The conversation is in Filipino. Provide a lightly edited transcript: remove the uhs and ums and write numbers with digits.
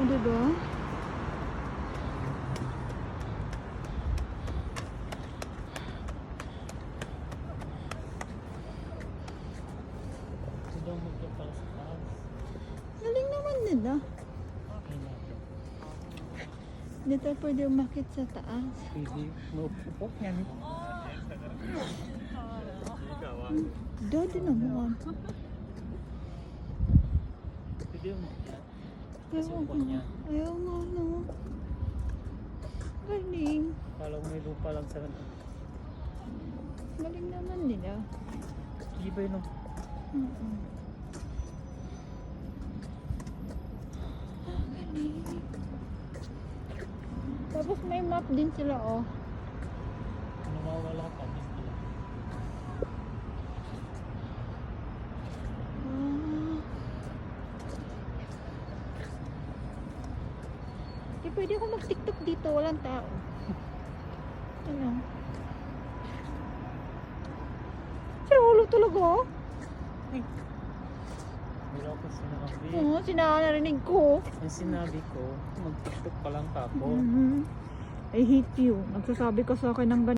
diba? Galing naman nila. Hindi tayo pwede umakit sa taas. Pwede. Maupupok yan. Dodi naman. Pwede umakit. Ayaw nga. Ayaw nga, no. Galing. Kala ko may lupa lang sa kanto. Galing naman nila. Iba yun, no? Galing. Tapos may map din sila, oh. Nawawala ka. Pwede ako mag-tiktok dito, walang tao. Ano? Sira talaga? Wala ko sinabi. Oo, sinanarinig ko. Ang sinabi ko, mag-tiktok pa lang ako. I hate you. Nagsasabi ka sa akin ng ganito.